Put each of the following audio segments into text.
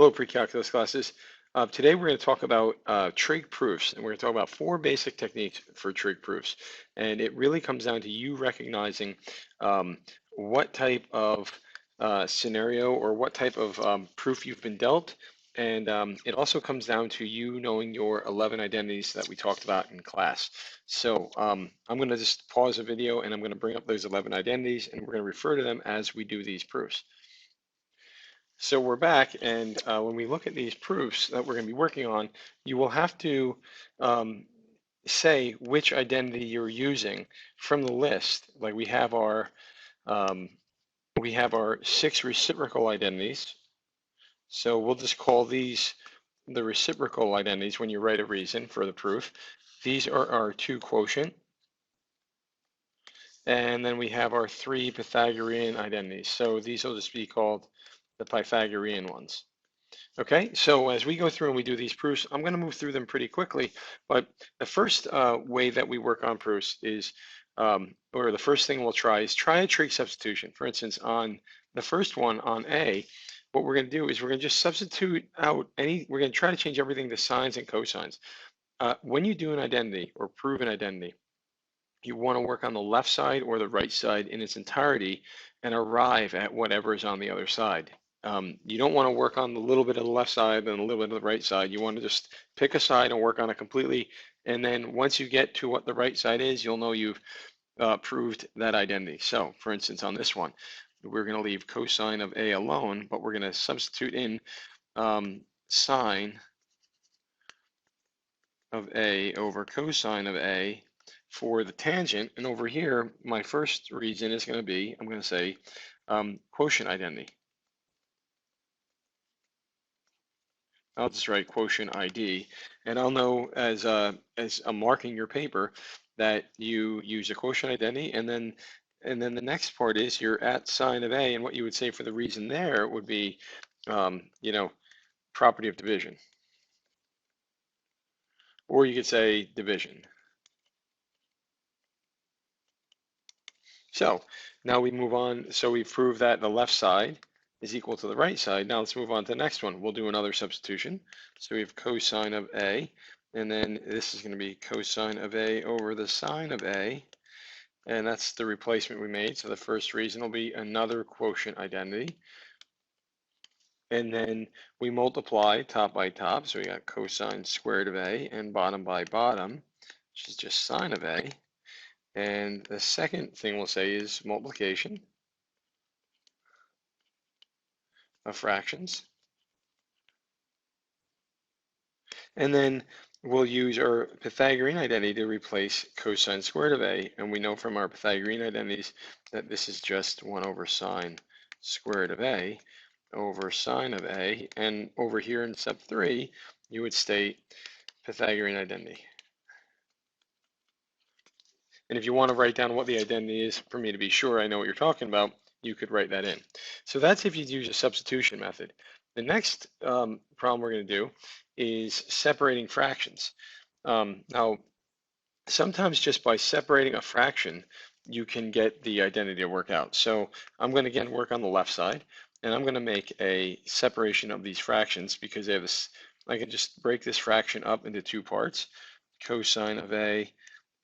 Hello, pre-calculus classes. Today we're going to talk about trig proofs, and we're going to talk about 4 basic techniques for trig proofs. And it really comes down to you recognizing what type of scenario or what type of proof you've been dealt. And it also comes down to you knowing your 11 identities that we talked about in class. So I'm going to just pause the video and I'm going to bring up those 11 identities, and we're going to refer to them as we do these proofs. So we're back, and when we look at these proofs that we're going to be working on, you will have to say which identity you're using from the list. Like we have our 6 reciprocal identities. So we'll just call these the reciprocal identities when you write a reason for the proof. These are our 2 quotient. And then we have our 3 Pythagorean identities. So these will just be called the Pythagorean ones. Okay, so as we go through and we do these proofs, I'm going to move through them pretty quickly, but the first way that we work on proofs is, or the first thing we'll try is try a trig substitution. For instance, on the first one on A, what we're going to do is we're going to just substitute out we're going to try to change everything to sines and cosines. When you do an identity or prove an identity, you want to work on the left side or the right side in its entirety and arrive at whatever is on the other side. You don't want to work on the little bit of the left side and a little bit of the right side. You want to just pick a side and work on it completely. And then once you get to what the right side is, you'll know you've proved that identity. So for instance, on this one, we're going to leave cosine of A alone, but we're going to substitute in sine of A over cosine of A for the tangent. And over here, my first reason is going to be, I'm going to say quotient identity. I'll just write quotient ID, and I'll know as I'm marking your paper that you use a quotient identity, and then the next part is you're at sine of A, and what you would say for the reason there would be, property of division, or you could say division. So now we move on. So we've proved that the left side is equal to the right side. Now let's move on to the next one. We'll do another substitution. So we have cosine of A, and then this is going to be cosine of A over the sine of A, and that's the replacement we made. So the first reason will be another quotient identity. And then we multiply top by top. So we got cosine squared of A and bottom by bottom, which is just sine of A. And the second thing we'll say is multiplication of fractions. And then we'll use our Pythagorean identity to replace cosine squared of A. And we know from our Pythagorean identities that this is just 1 over sine squared of A over sine of A. And over here in step 3, you would state Pythagorean identity. And if you want to write down what the identity is for me to be sure I know what you're talking about, you could write that in. So that's if you use a substitution method. The next problem we're going to do is separating fractions. Now, sometimes just by separating a fraction, you can get the identity to work out. So I'm going to again work on the left side, and I'm going to make a separation of these fractions because they have this. I can just break this fraction up into 2 parts, cosine of A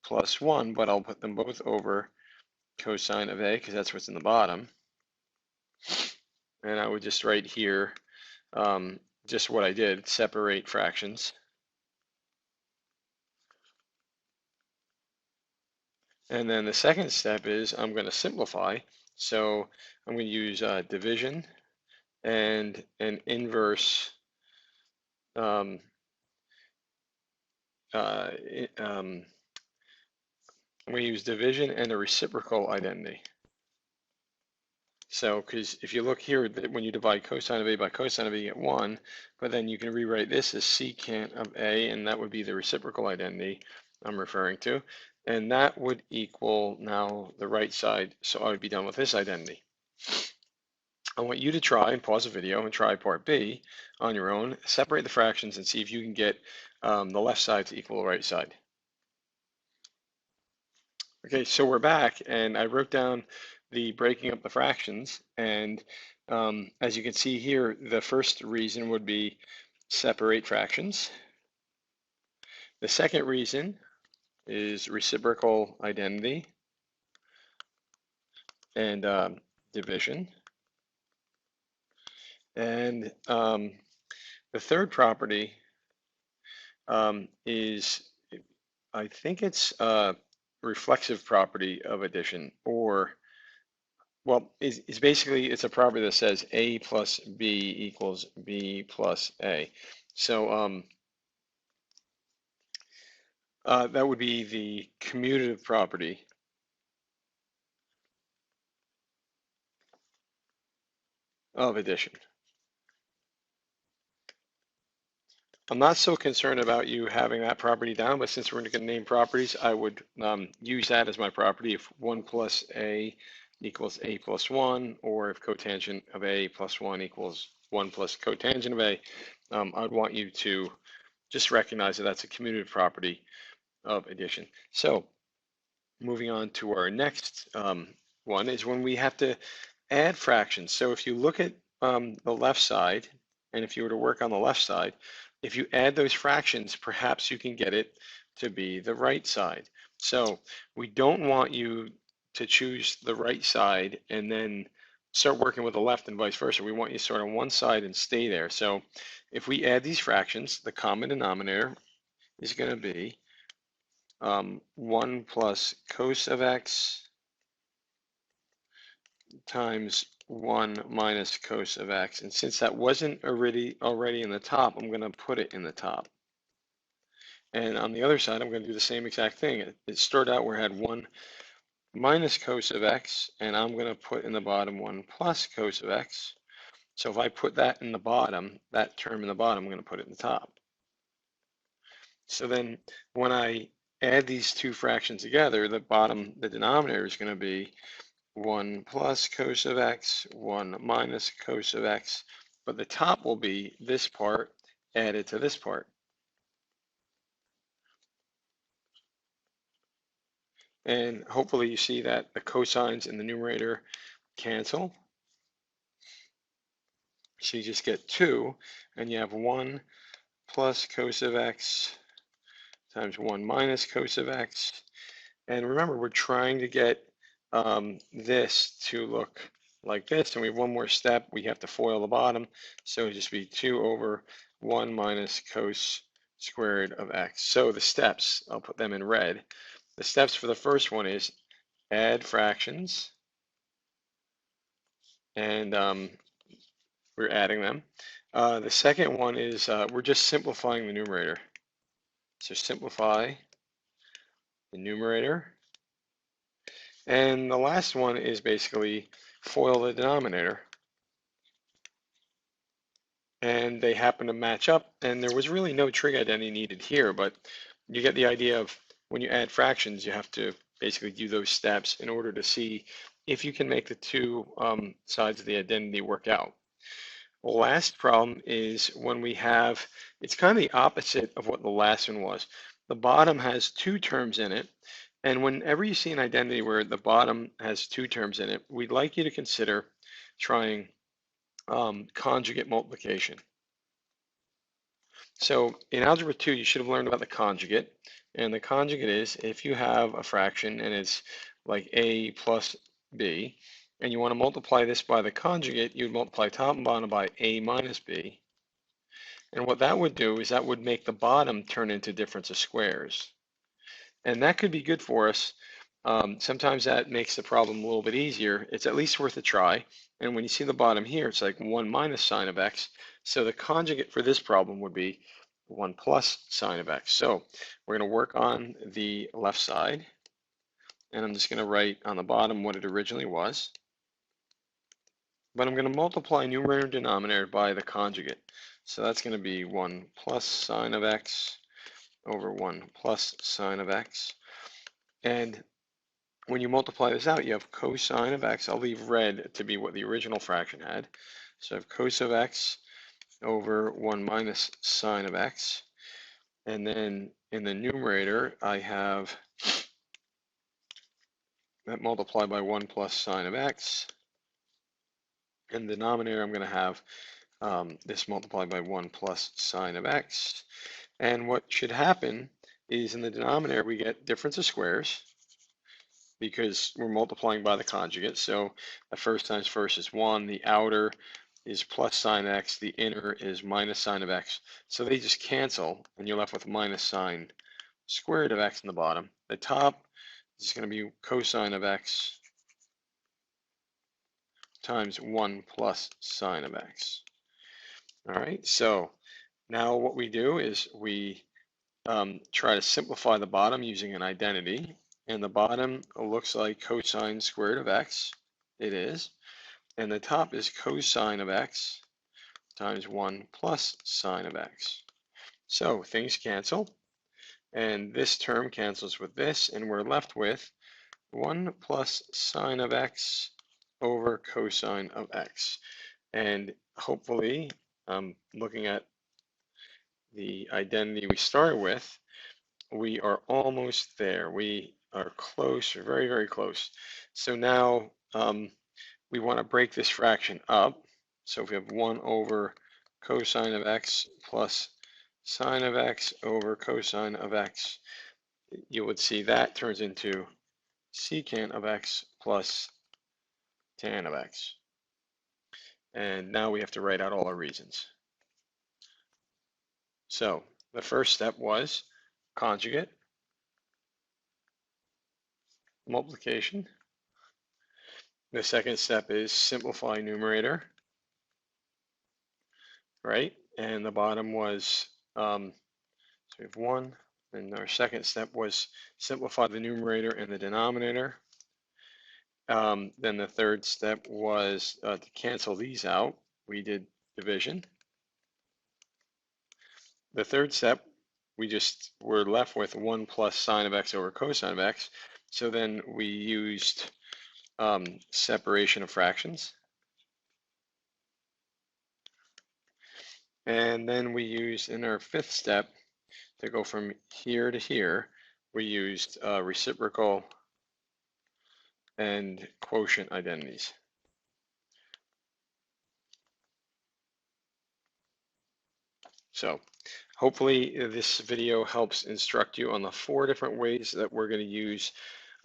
plus 1, but I'll put them both over cosine of A because that's what's in the bottom. And I would just write here just what I did, separate fractions. And then the second step is I'm going to simplify. So I'm going to use division and an inverse I'm going to use division and a reciprocal identity. So, because if you look here, when you divide cosine of A by cosine of A, you get 1, but then you can rewrite this as secant of A, and that would be the reciprocal identity I'm referring to, and that would equal now the right side, so I would be done with this identity. I want you to try and pause the video and try part B on your own, separate the fractions, and see if you can get the left side to equal the right side. Okay, so we're back, and I wrote down the breaking up the fractions, and As you can see here, the first reason would be separate fractions. The second reason is reciprocal identity and division. And the third property is, I think it's a reflexive property of addition, or, well, it's basically, it's a property that says A plus B equals B plus A. So that would be the commutative property of addition. I'm not so concerned about you having that property down, but since we're going to name properties, I would use that as my property if 1 plus A equals A plus 1, or if cotangent of A plus 1 equals 1 plus cotangent of A. I'd want you to just recognize that that's a commutative property of addition. So moving on to our next one is when we have to add fractions. So if you look at the left side, and if you were to work on the left side, if you add those fractions, perhaps you can get it to be the right side. So we don't want you to choose the right side and then start working with the left and vice versa. We want you to start on one side and stay there. So if we add these fractions, the common denominator is going to be 1 plus cos of x times 1 minus cos of x. And since that wasn't already in the top, I'm going to put it in the top. And on the other side, I'm going to do the same exact thing. It started out where I had 1 minus cos of x, and I'm going to put in the bottom 1 plus cos of x. So if I put that in the bottom, that term in the bottom, I'm going to put it in the top. So then when I add these two fractions together, the denominator is going to be 1 plus cos of x, 1 minus cos of x, but the top will be this part added to this part. And hopefully you see that the cosines in the numerator cancel. So you just get 2, and you have 1 plus cos of x times 1 minus cos of x. And remember, we're trying to get this to look like this, and we have one more step. We have to FOIL the bottom, so it'll just be 2 over 1 minus cos squared of x. So the steps, I'll put them in red. The steps for the first one is add fractions, and we're adding them. The second one is we're just simplifying the numerator. So simplify the numerator. And the last one is basically FOIL the denominator. And they happen to match up, and there was really no trig identity needed here, but you get the idea of when you add fractions, you have to basically do those steps in order to see if you can make the two sides of the identity work out. The last problem is when we have, it's kind of the opposite of what the last one was. The bottom has two terms in it, and whenever you see an identity where the bottom has two terms in it, we'd like you to consider trying conjugate multiplication. So in Algebra 2, you should have learned about the conjugate. And the conjugate is if you have a fraction and it's like a plus b, and you want to multiply this by the conjugate, you'd multiply top and bottom by a minus b. And what that would do is that would make the bottom turn into difference of squares. And that could be good for us. Sometimes that makes the problem a little bit easier. It's at least worth a try. And when you see the bottom here, it's like 1 minus sine of x. So the conjugate for this problem would be 1 plus sine of x. So we're going to work on the left side. And I'm just going to write on the bottom what it originally was. But I'm going to multiply numerator and denominator by the conjugate. So that's going to be 1 plus sine of x over 1 plus sine of x. And when you multiply this out, you have cosine of x. I'll leave red to be what the original fraction had. So I have cos of x over 1 minus sine of x. And then in the numerator, I have that multiplied by 1 plus sine of x. In the denominator, I'm going to have this multiplied by 1 plus sine of x. And what should happen is in the denominator, we get difference of squares because we're multiplying by the conjugate. So the first times first is 1, the outer is plus sine x, the inner is minus sine of x. So they just cancel, and you're left with minus sine squared of x in the bottom. The top is going to be cosine of x times 1 plus sine of x. All right, so now what we do is we try to simplify the bottom using an identity. And the bottom looks like cosine squared of x. It is. And the top is cosine of x times 1 plus sine of x. So things cancel. And this term cancels with this. And we're left with 1 plus sine of x over cosine of x. And hopefully, looking at the identity we started with, we are almost there. We are close, very, very close. So now we want to break this fraction up. So if we have 1 over cosine of x plus sine of x over cosine of x, you would see that turns into secant of x plus tan of x. And now we have to write out all our reasons. So the first step was conjugate, multiplication. The second step is simplify numerator, right? And the bottom was, so we have 1, and our second step was simplify the numerator and the denominator. Then the third step was to cancel these out. We did division. The third step, we just were left with 1 plus sine of x over cosine of x. So then we used separation of fractions. And then we used in our fifth step to go from here to here, we used reciprocal and quotient identities. So hopefully this video helps instruct you on the 4 different ways that we're going to use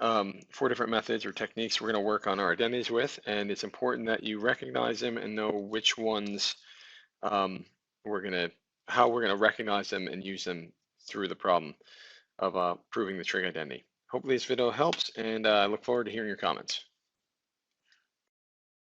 4 different methods or techniques we're going to work on our identities with, and it's important that you recognize them and know which ones how we're going to recognize them and use them through the problem of proving the trig identity. Hopefully this video helps, and I look forward to hearing your comments.